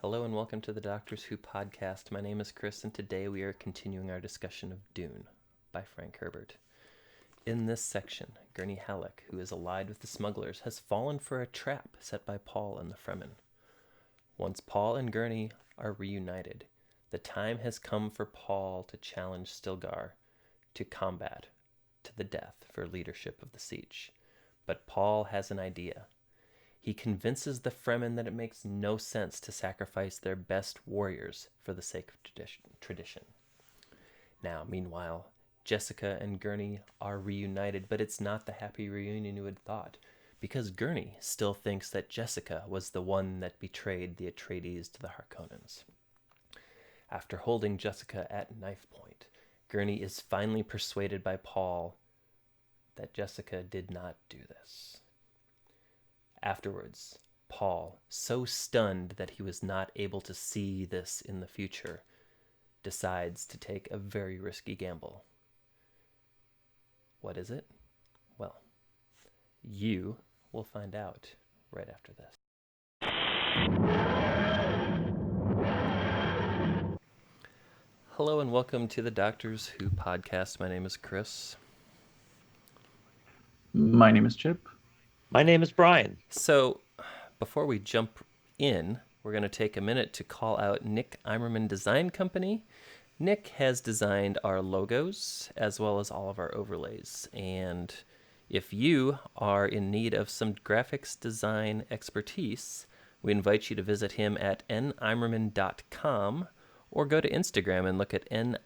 Hello and welcome to the Doctors Who podcast. My name is Chris, and today we are continuing our discussion of Dune by Frank Herbert. In this section, Gurney Halleck, who is allied with the smugglers, has fallen for a trap set by Paul and the Fremen. Once Paul and Gurney are reunited, the time has come for Paul to challenge Stilgar to combat to the death for leadership of the Siech. But Paul has an idea. He convinces the Fremen that it makes no sense to sacrifice their best warriors for the sake of tradition. Now, meanwhile, Jessica and Gurney are reunited, but it's not the happy reunion you had thought, because Gurney still thinks that Jessica was the one that betrayed the Atreides to the Harkonnens. After holding Jessica at knife point, Gurney is finally persuaded by Paul that Jessica did not do this. Afterwards, Paul, so stunned that he was not able to see this in the future, decides to take a very risky gamble. What is it? Well, you will find out right after this. Hello and welcome to the Doctors Who podcast. My name is Chris. My name is Chip. My name is Brian. So, before we jump in, we're going to take a minute to call out Nick Eimerman Design Company. Nick has designed our logos as well as all of our overlays. And if you are in need of some graphics design expertise, we invite you to visit him at neimerman.com or go to Instagram and look at _design.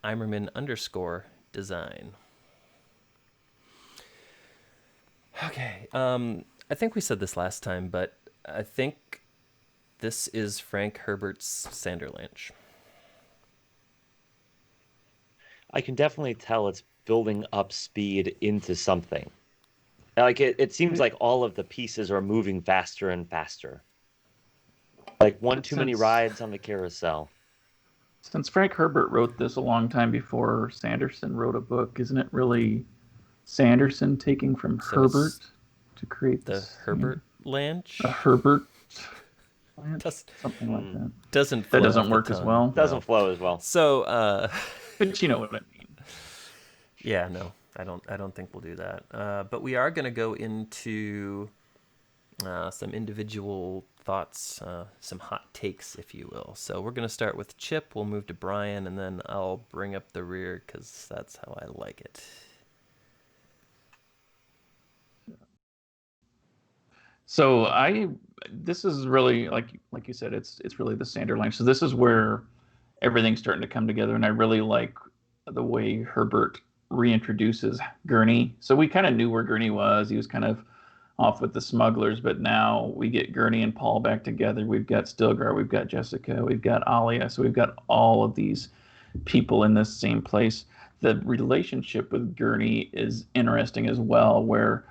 Okay, I think we said this last time, but I think this is Frank Herbert's Sanderlanche. I can definitely tell it's building up speed into something. Like it seems like all of the pieces are moving faster and faster. Like one too many rides on the carousel. Since Frank Herbert wrote this a long time before Sanderson wrote a book, isn't it really Sanderson taking from Herbert to create the Herbert Lanch? A Herbert Lanch? Something like that. That doesn't work as well. Doesn't flow as well. So, but you know what I mean. Yeah, no, I don't think we'll do that. But we are going to go into some individual thoughts, some hot takes, if you will. So we're going to start with Chip. We'll move to Brian, and then I'll bring up the rear because that's how I like it. So this is really like you said, it's really the Sanderlanche. So this is where everything's starting to come together, and I really like the way Herbert reintroduces Gurney. So we kind of knew where Gurney was. He was kind of off with the smugglers, but now we get Gurney and Paul back together. We've got Stillgar, we've got Jessica, we've got Alia. So we've got all of these people in this same place. The relationship with Gurney is interesting as well, where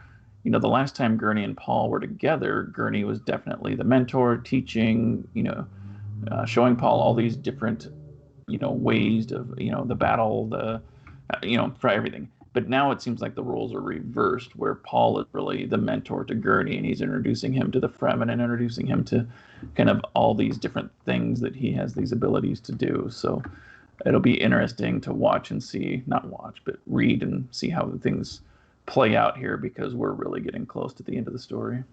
the last time Gurney and Paul were together, Gurney was definitely the mentor, teaching, showing Paul all these different, ways of, the battle, for everything. But now it seems like the roles are reversed, where Paul is really the mentor to Gurney, and he's introducing him to the Fremen and introducing him to kind of all these different things that he has these abilities to do. So it'll be interesting to watch and see, not watch, but read and see how things play out here, because we're really getting close to the end of the story.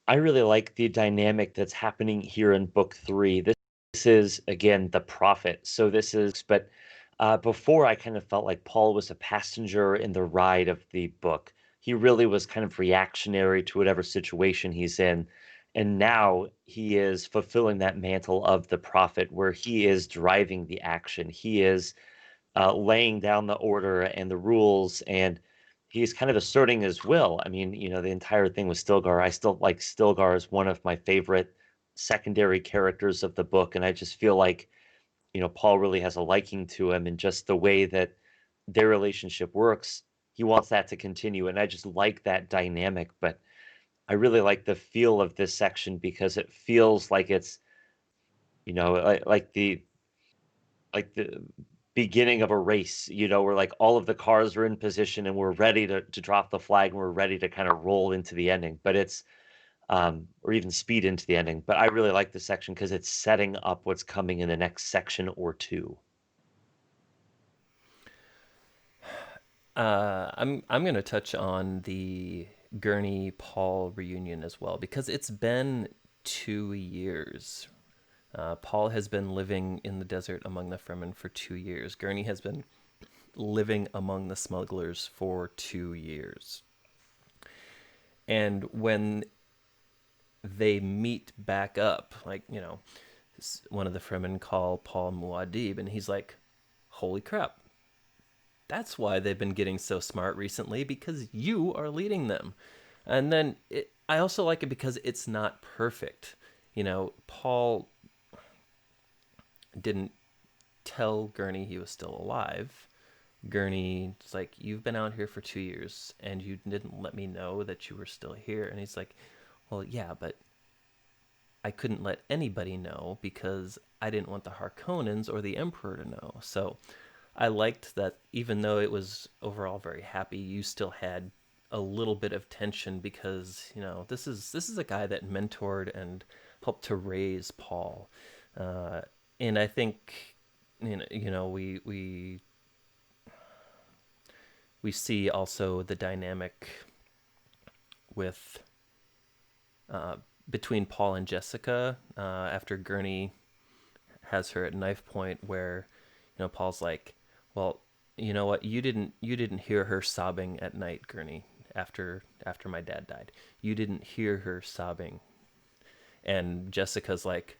I really like the dynamic that's happening here in book 3. This is, again, the prophet. So this is, but before I kind of felt like Paul was a passenger in the ride of the book. He really was kind of reactionary to whatever situation he's in. And now he is fulfilling that mantle of the prophet, where he is driving the action. He is laying down the order and the rules, and he's kind of asserting his will. I mean, the entire thing with Stillgar, I still like Stillgar as one of my favorite secondary characters of the book, and I just feel like, Paul really has a liking to him, and just the way that their relationship works, he wants that to continue, and I just like that dynamic. But I really like the feel of this section, because it feels like it's, like the beginning of a race, where like all of the cars are in position and we're ready to drop the flag and we're ready to kind of roll into the ending. But it's or even speed into the ending. But I really like this section because it's setting up what's coming in the next section or two. I'm going to touch on the Gurney Paul reunion as well because it's been 2 years. Paul has been living in the desert among the Fremen for 2 years. Gurney has been living among the smugglers for 2 years. And when they meet back up, like, one of the Fremen call Paul Muad'dib, and he's like, holy crap, that's why they've been getting so smart recently, because you are leading them. And then I also like it because it's not perfect. Paul didn't tell Gurney he was still alive. Gurney's like, you've been out here for 2 years and you didn't let me know that you were still here. And he's like, well, yeah, but I couldn't let anybody know because I didn't want the Harkonnens or the Emperor to know. So I liked that even though it was overall very happy, you still had a little bit of tension because, this is a guy that mentored and helped to raise Paul. And I think, we see also the dynamic with between Paul and Jessica after Gurney has her at knife point, where Paul's like, well, you know what, you didn't hear her sobbing at night, Gurney, after my dad died. You didn't hear her sobbing. And Jessica's like,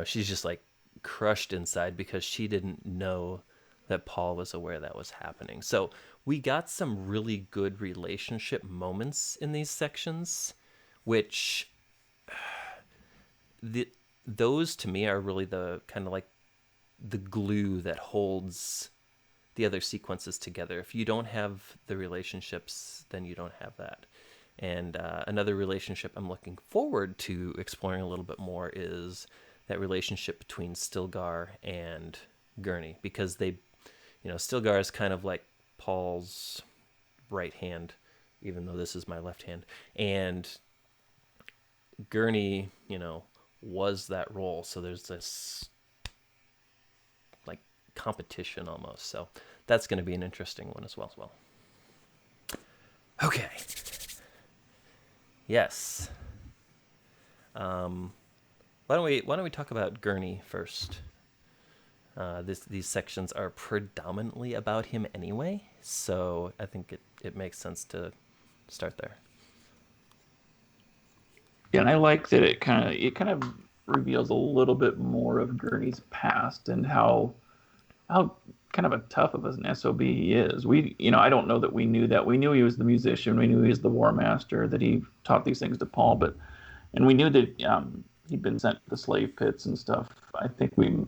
she's just like crushed inside because she didn't know that Paul was aware that was happening. So we got some really good relationship moments in these sections, which those to me are really the kind of like the glue that holds the other sequences together. If you don't have the relationships, then you don't have that. And another relationship I'm looking forward to exploring a little bit more is that relationship between Stilgar and Gurney, because they, Stilgar is kind of like Paul's right hand, even though this is my left hand. And Gurney, was that role. So there's this like competition almost. So that's going to be an interesting one as well. Okay. Yes. Why don't we talk about Gurney first? These sections are predominantly about him anyway, so I think it makes sense to start there. Yeah, and I like that it kind of reveals a little bit more of Gurney's past and how kind of a tough of an SOB he is. I don't know that we knew that. We knew he was the musician. We knew he was the war master, that he taught these things to Paul, and we knew that he'd been sent to the slave pits and stuff. I think we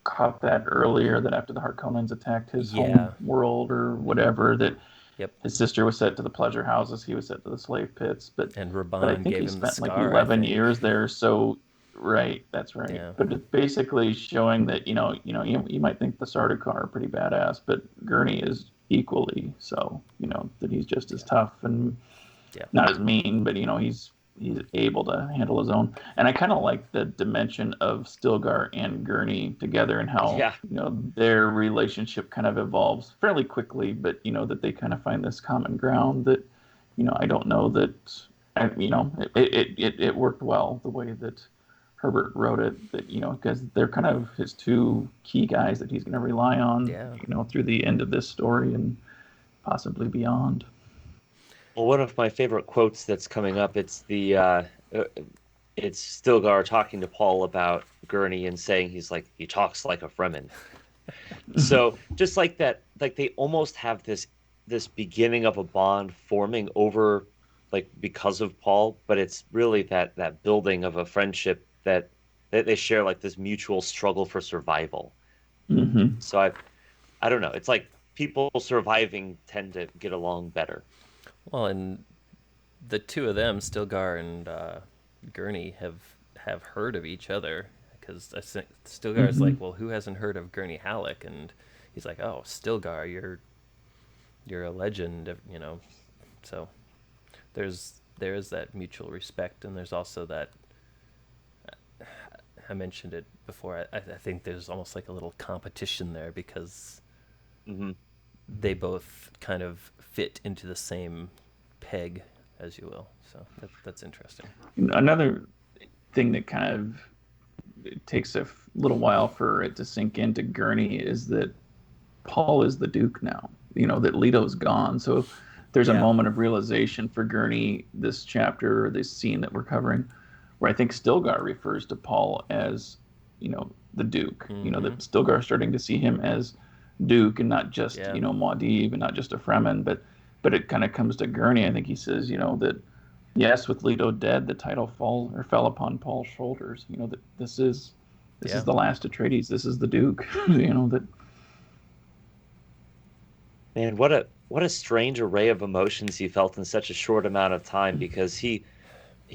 caught that earlier, that after the Harkonnens attacked his home world or whatever, that his sister was sent to the pleasure houses, he was sent to the slave pits. But I think he spent like 11 years there. So right, that's right. Yeah. But it's basically showing that you might think the Sardaukar are pretty badass, but Gurney is equally so. That he's just as tough and not as mean, but he's able to handle his own. And I kind of like the dimension of Stilgar and Gurney together and how their relationship kind of evolves fairly quickly, but that they kind of find this common ground that I don't know that it worked well the way that Herbert wrote it, that because they're kind of his two key guys that he's going to rely on through the end of this story and possibly beyond. Well, one of my favorite quotes that's coming up, it's Stilgar talking to Paul about Gurney and saying he talks like a Fremen. So just like that, like they almost have this beginning of a bond forming over, like, because of Paul, but it's really that building of a friendship that they share, like this mutual struggle for survival. Mm-hmm. So I don't know. It's like people surviving tend to get along better. Well, and the two of them, Stilgar and Gurney, have heard of each other, because Stilgar is like, well, who hasn't heard of Gurney Halleck? And he's like, oh, Stilgar, you're a legend, So there's there is that mutual respect, and there's also that. I mentioned it before. I think there's almost like a little competition there because Hmm. they both kind of fit into the same peg, as you will. So that's interesting. Another thing that kind of it takes a little while for it to sink into Gurney is that Paul is the Duke now. That Leto's gone. So there's a Yeah. moment of realization for Gurney this chapter, or this scene that we're covering, where I think Stilgar refers to Paul as, the Duke. Mm-hmm. That Stilgar starting to see him as Duke and not just, Yeah. Muad'dib and not just a Fremen, but it kind of comes to Gurney. I think he says, that yes, with Leto dead, the title fell upon Paul's shoulders. That this is Yeah. the last Atreides. This is the Duke. That. Man, what a strange array of emotions he felt in such a short amount of time, because he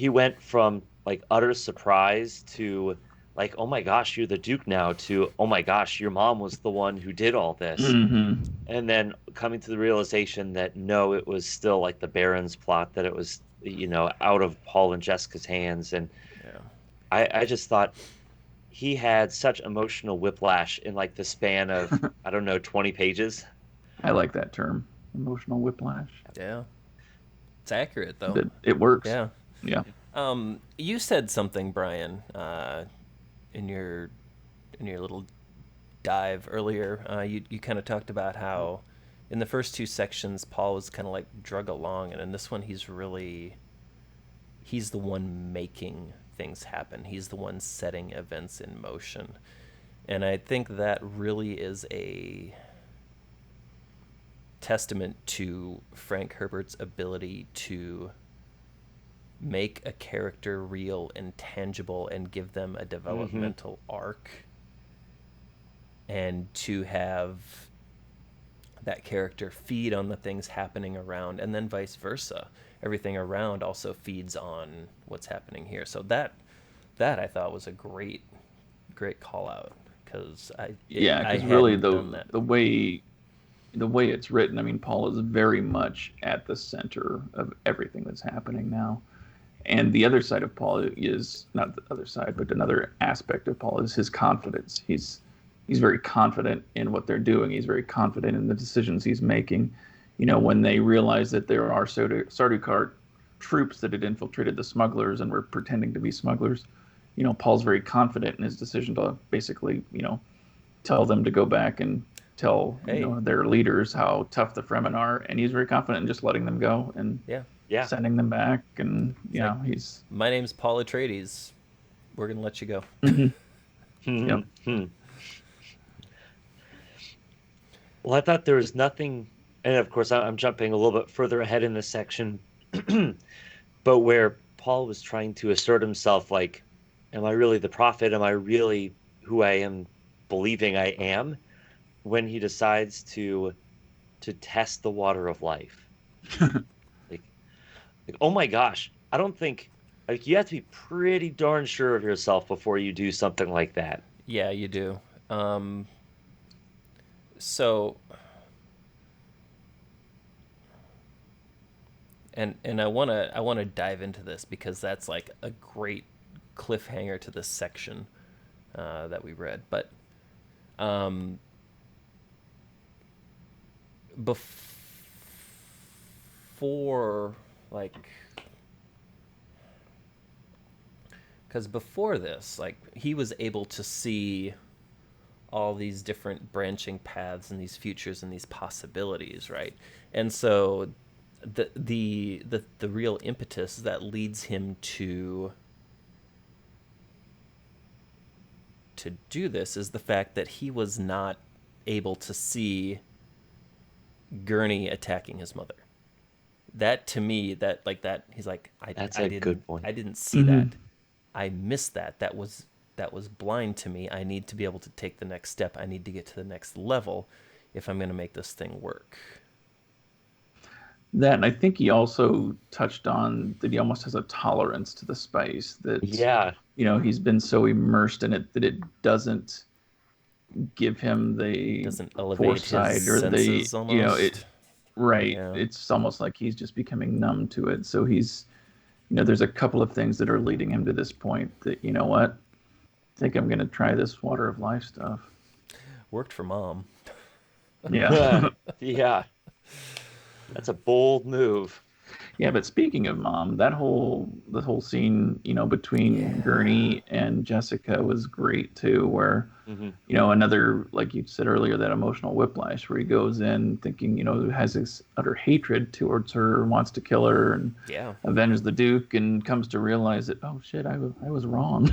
went from like utter surprise to like, oh my gosh, you're the Duke now, to oh my gosh, your mom was the one who did all this. Mm-hmm. And then coming to the realization that no, it was still like the Baron's plot, that it was, out of Paul and Jessica's hands. And Yeah. I just thought he had such emotional whiplash in like the span of, I don't know, 20 pages. I like that term, emotional whiplash. Yeah. It's accurate though. That it works. Yeah. Yeah. You said something, Brian, in your little dive earlier. You kind of talked about how in the first two sections Paul was kind of like drug along, and in this one he's the one making things happen. He's the one setting events in motion, and I think that really is a testament to Frank Herbert's ability to make a character real and tangible and give them a developmental arc, and to have that character feed on the things happening around, and then vice versa. Everything around also feeds on what's happening here. So that I thought was a great call out, because I really hadn't done that. the way it's written, I mean, Paul is very much at the center of everything that's happening now. And the other side of Paul is not the other side, but another aspect of Paul is his confidence. He's very confident in what they're doing. He's very confident in the decisions he's making. When they realize that there are Sardaukar troops that had infiltrated the smugglers and were pretending to be smugglers, Paul's very confident in his decision to basically, tell them to go back and tell their leaders how tough the Fremen are, and he's very confident in just letting them go and sending them back. And he's my name's Paul Atreides. We're gonna let you go. Yep. Well, I thought there was nothing, and of course I'm jumping a little bit further ahead in this section, but where Paul was trying to assert himself, like, am I really the prophet? Am I really who I am believing I am? When he decides to test the water of life. like, oh my gosh, I don't think, like, you have to be pretty darn sure of yourself before you do something like that. Yeah, you do. So, and I wanna dive into this, because that's like a great cliffhanger to this section that we read. But before, like, because before this, like, he was able to see all these different branching paths and these futures and these possibilities, right? And so the real impetus that leads him to do this is the fact that he was not able to see Gurney attacking his mother. That, to me, that he's like, That's I a didn't, good point. I didn't see that. I missed that. That was blind to me. I need to be able to take the next step. I need to get to the next level if I'm going to make this thing work. That, and I think he also touched on that he almost has a tolerance to the spice, that he's been so immersed in it that it doesn't give him the Doesn't elevate foresight his or senses the almost. right. Yeah. It's almost like he's just becoming numb to it. So he's there's a couple of things that are leading him to this point that, you know what, I think I'm going to try this water of life stuff. Worked for Mom. Yeah. Yeah, that's a bold move. Yeah, but speaking of Mom, the whole scene, between Yeah. Gurney and Jessica was great too, where, Hmm. another, like you said earlier, that emotional whiplash where he goes in thinking, has this utter hatred towards her, wants to kill her and Yeah. avenge the Duke, and comes to realize that, oh shit, I was wrong.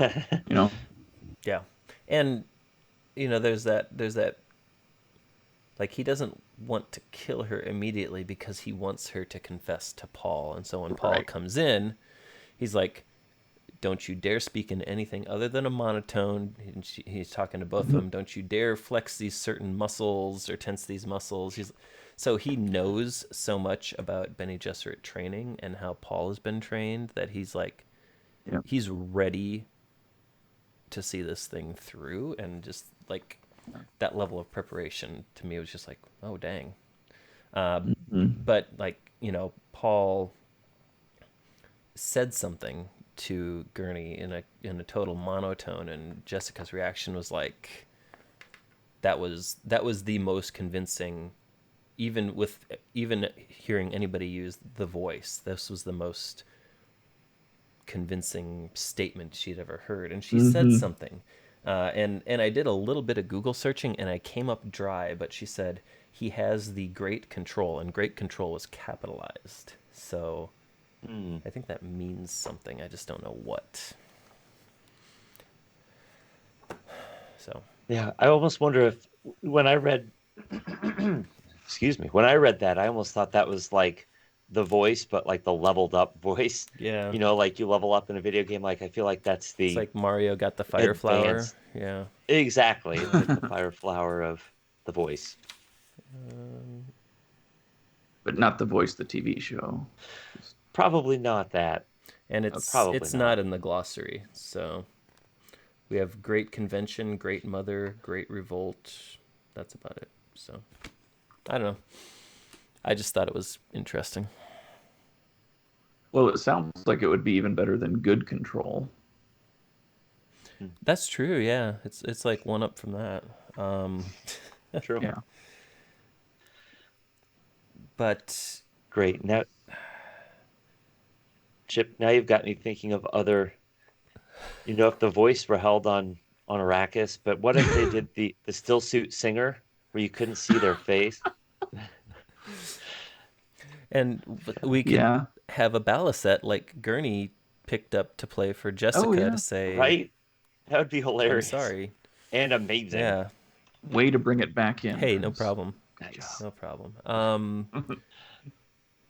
you know. Yeah. And there's that like he doesn't want to kill her immediately because he wants her to confess to Paul. And so when Paul Right. comes in, he's like, don't you dare speak in anything other than a monotone. And he's talking to both of Mhm. them. Don't you dare flex these certain muscles or tense these muscles. So he knows so much about Bene Gesserit training and how Paul has been trained that he's like, Yeah. he's ready to see this thing through. And just like that level of preparation to me was just like, oh, dang. Mhm. But like, Paul said something to Gurney in a total monotone, and Jessica's reaction was like, that was the most convincing. Even hearing anybody use the voice, this was the most convincing statement she'd ever heard, and she said Mhm. something. And I did a little bit of Google searching, and I came up dry. But she said he has the great control, and great control is capitalized. So Hmm. I think that means something. I just don't know what. So Yeah, I almost wonder if when I read, excuse me, when I read that, I almost thought that was like the voice, but like the leveled up voice. yeah, Like you level up in a video game. Like I feel like that's it's the like Mario got the fire flower. advanced. Yeah. Exactly. It's like the fire flower of the voice. But not the voice of the TV show. Just, Probably not that. And it's Probably it's not not. in the glossary. So we have great convention, great mother, great revolt. That's about it. So I don't know. I just thought it was interesting. well, it sounds like it would be even better than Good Control. Hmm. That's true. Yeah, it's like one up from that. Um, True. Yeah. but Great. Now, Chip, now you've got me thinking of other, if the voice were held on Arrakis, but what if they did the still suit singer where you couldn't see their face? and we could Yeah. have a Balisette like Gurney picked up to play for Oh Jessica to yeah. say, Right? That would be "I'm hilarious sorry." and amazing. Yeah. Way to bring it back in, Hey, no Chris. problem. Good Nice. No problem.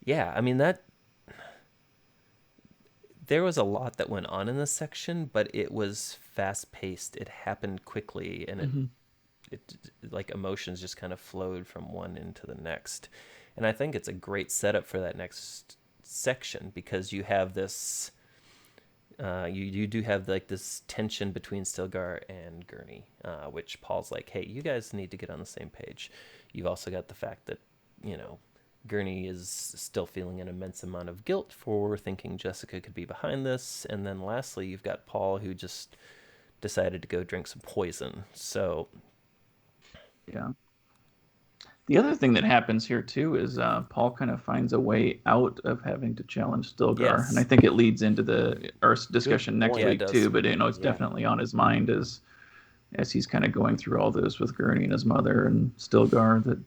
Yeah, I mean that there was a lot that went on in this section, but it was fast paced. It happened quickly, and it job. it like emotions just kind of flowed from one into the next. And I think it's a great setup for that next section because you have this you do have like this tension between Stilgar and Gurney, which Paul's like, hey, you guys need to get on the same page. You've also got the fact that, you know, Gurney is still feeling an immense amount of guilt for thinking Jessica could be behind this. And then lastly, you've got Paul who just decided to go drink some poison. So, Yeah. The other thing that happens here too is Paul kind of finds a way out of having to challenge Stilgar, and I yes. think it leads into our Good discussion next Yeah, point. it week does. too. But it's Yeah. definitely on his mind as he's kind of going through all this with Gurney and his mother and Stilgar. That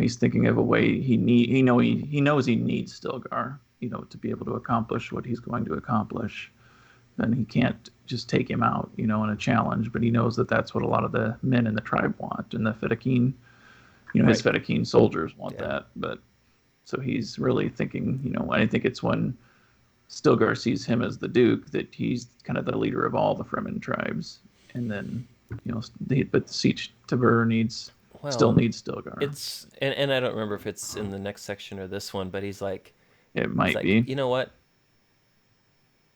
he's thinking of a way he knows he needs Stilgar, to be able to accomplish what he's going to accomplish, and he can't just take him out, in a challenge. But he knows that that's what a lot of the men in the tribe want, and the Fedaykin, his Right. Fedaykin soldiers want Yeah. that. But so he's really thinking, I think it's when Stilgar sees him as the Duke that he's kind of the leader of all the Fremen tribes, and then but Sietch Tabur still Well, needs Stilgar. and I don't remember if it's in the next section or this one, but It he's might like, be. you know what?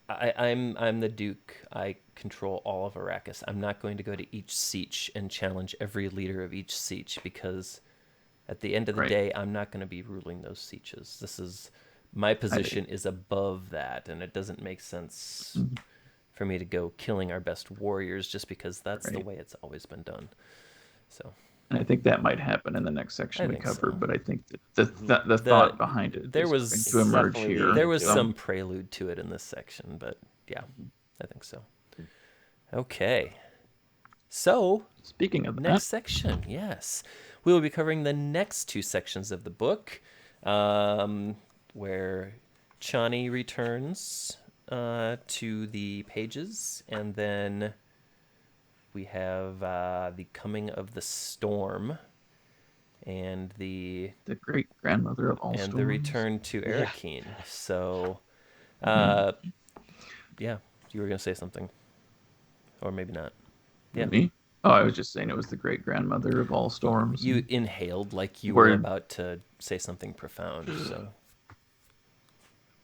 I'm the Duke. I control all of Arrakis. I'm not going to go to each siege and challenge every leader of each siege because at the end of the Right. day, I'm not going to be ruling those sieges. This is my position is above that, and it doesn't make sense for me to go killing our best warriors just because that's the way it's always been done. So, and I think that might happen in the next section we cover, but I think that the thought behind it there is was going to emerge here. There was some prelude to it in this section, but yeah, I think so. Okay. So, speaking of next section, yes. We will be covering the next two sections of the book, where Chani returns to the pages, and then we have the coming of the storm, and the great grandmother of all storms, and the return to Arakeen. Yeah. So, yeah, you were gonna say something, or maybe not. Yeah. Me? Oh, I was just saying it was the great grandmother of all storms. You inhaled like you were about to say something profound. So.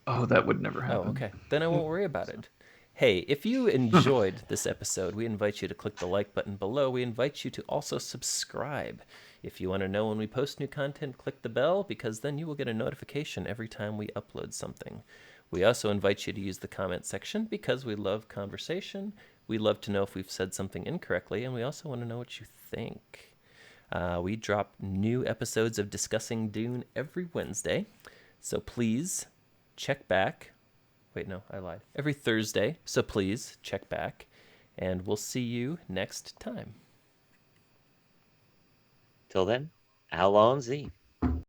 Oh, that would never happen. Oh, okay. Then I won't worry about it. Hey, if you enjoyed this episode, we invite you to click the like button below. We invite you to also subscribe. If you want to know when we post new content, click the bell, because then you will get a notification every time we upload something. We also invite you to use the comment section because we love conversation. We love to know if we've said something incorrectly, and we also want to know what you think. We drop new episodes of Discussing Dune every Wednesday, so please check back. Wait, no, I lied. Every Thursday, so please check back, and we'll see you next time. Till then, Allons-y.